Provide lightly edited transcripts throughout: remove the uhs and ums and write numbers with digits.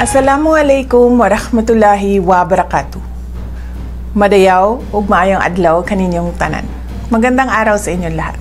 Assalamualaikum warahmatullahi wabarakatuh. Madayaw ug maayong adlaw kaninyong tanan. Magandang araw sa inyong lahat.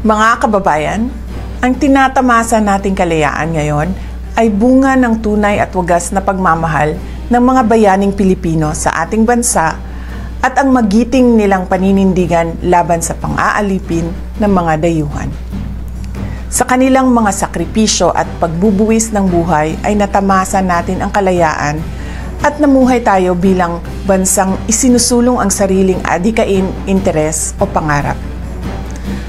Mga kababayan, ang tinatamasa nating kalayaan ngayon ay bunga ng tunay at wagas na pagmamahal ng mga bayaning Pilipino sa ating bansa at ang magiting nilang paninindigan laban sa pang-aalipin ng mga dayuhan. Sa kanilang mga sakripisyo at pagbubuwis ng buhay ay natamasa natin ang kalayaan at namuhay tayo bilang bansang isinusulong ang sariling adikain, interes o pangarap.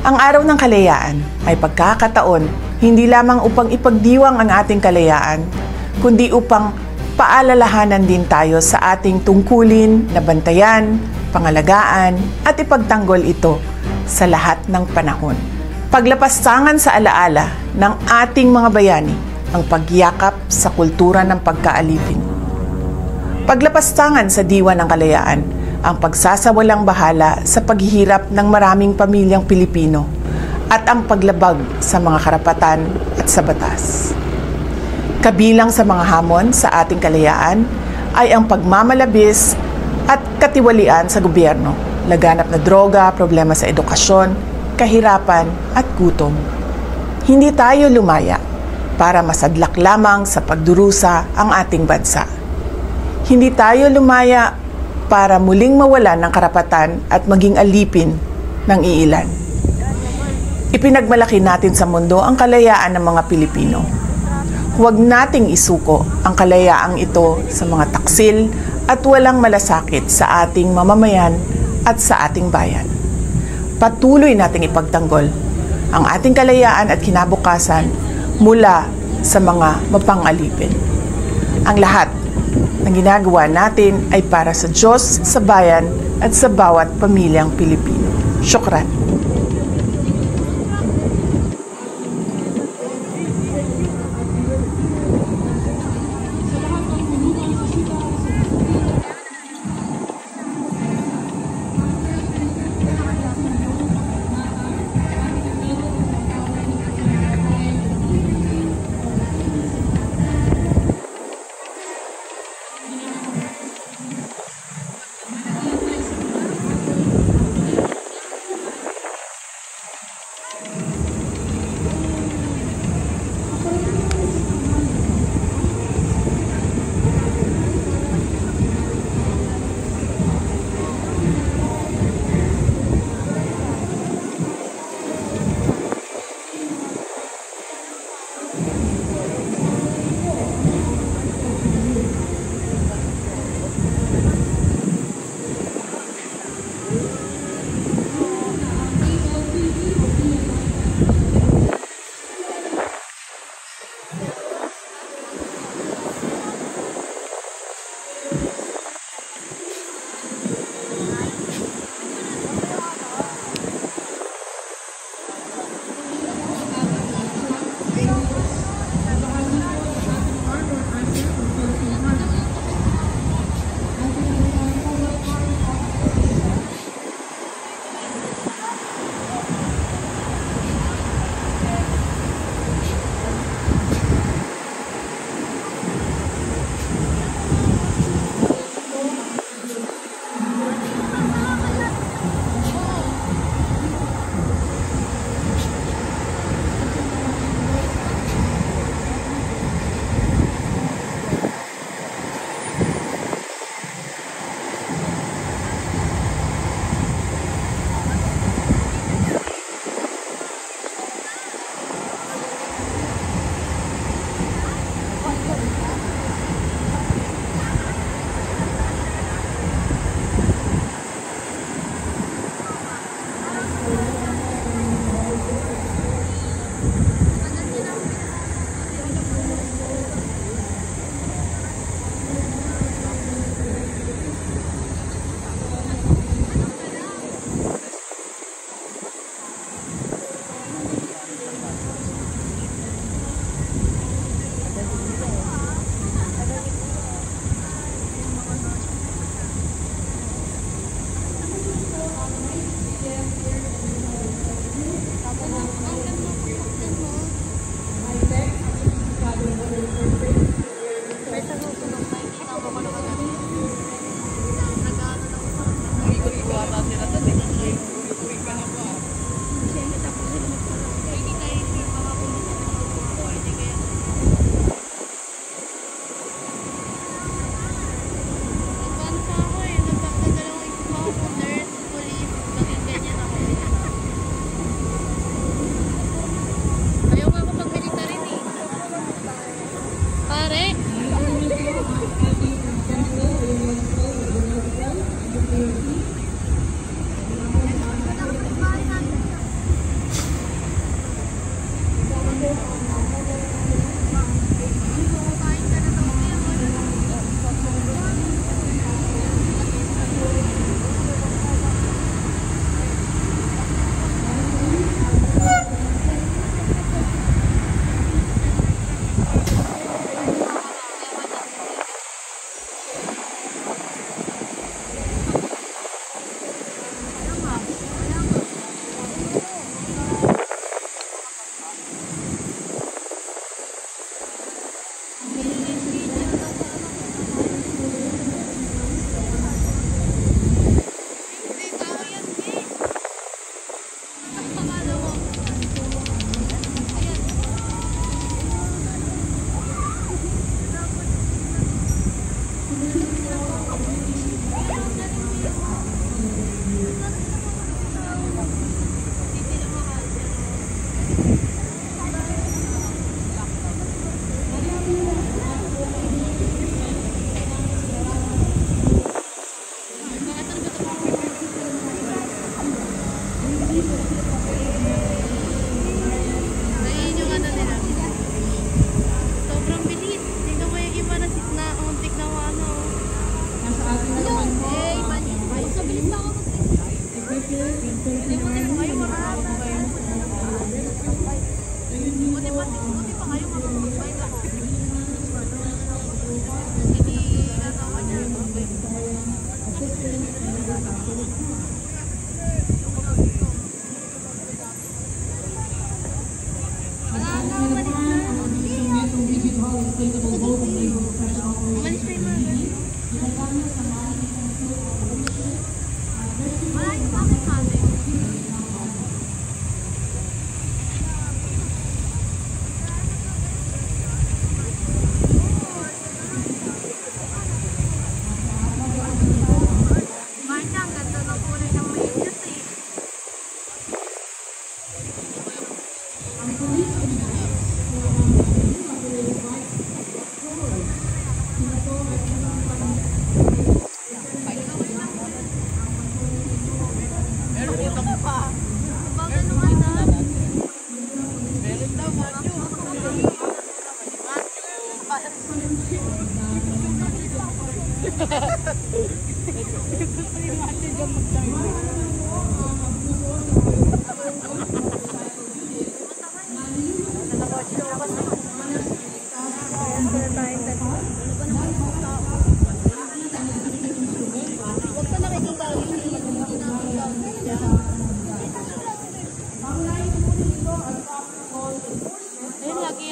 Ang araw ng kalayaan ay pagkakataon hindi lamang upang ipagdiwang ang ating kalayaan, kundi upang paalalahanan din tayo sa ating tungkulin na bantayan, pangalagaan at ipagtanggol ito sa lahat ng panahon. Paglapastangan sa alaala ng ating mga bayani ang pagyakap sa kultura ng pagkaalipin. Paglapastangan sa diwa ng kalayaan ang pagsasawalang bahala sa paghihirap ng maraming pamilyang Pilipino at ang paglabag sa mga karapatan at sa batas. Kabilang sa mga hamon sa ating kalayaan ay ang pagmamalabis at katiwalian sa gobyerno, laganap na droga, problema sa edukasyon, kahirapan at gutom. Hindi tayo lumaya para masadlak lamang sa pagdurusa ang ating bansa. Hindi tayo lumaya para muling mawalan ng karapatan at maging alipin ng iilan. Ipinagmalaki natin sa mundo ang kalayaan ng mga Pilipino. Huwag nating isuko ang kalayaang ito sa mga taksil at walang malasakit sa ating mamamayan at sa ating bayan. Patuloy nating ipagtanggol ang ating kalayaan at kinabukasan mula sa mga mapang-alipin. Ang lahat ng ginagawa natin ay para sa Diyos, sa bayan at sa bawat pamilyang Pilipino. Syukran. Lagi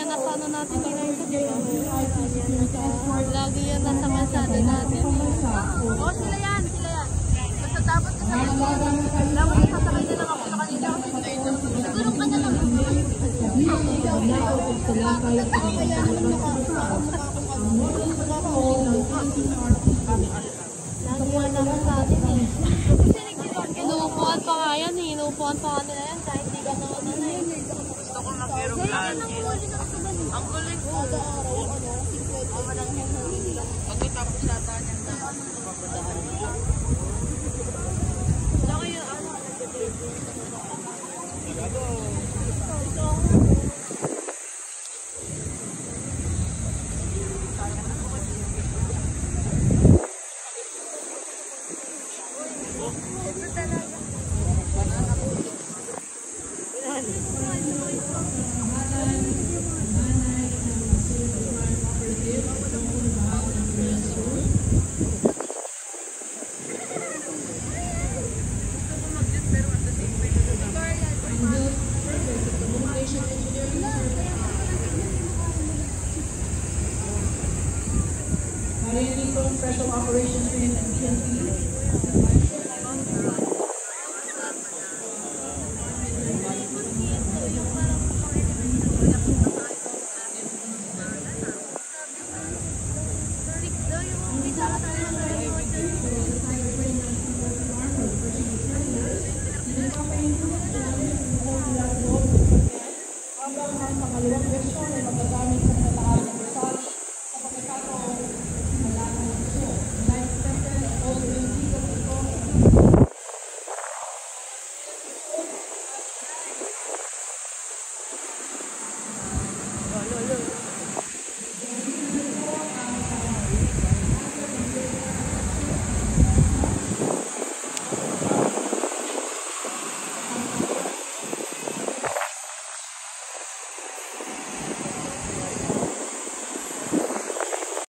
yan nasa ano natin lagi yan nasa kalsada natin. Oo, sila yan. Basta dapat dapat sasakay na lang ako sa kanila. Siguro ka na lang. Lagi yan naman sa atin eh. Inuupuan pa nga yan eh. Inuupuan pa nga nila yan kahit di ka na Gusto ko mag-aeroplano. Ang galing ko. Pagkatapos nata niyang napapadahan. wala kayo ano. Special Operations Unit and PNP.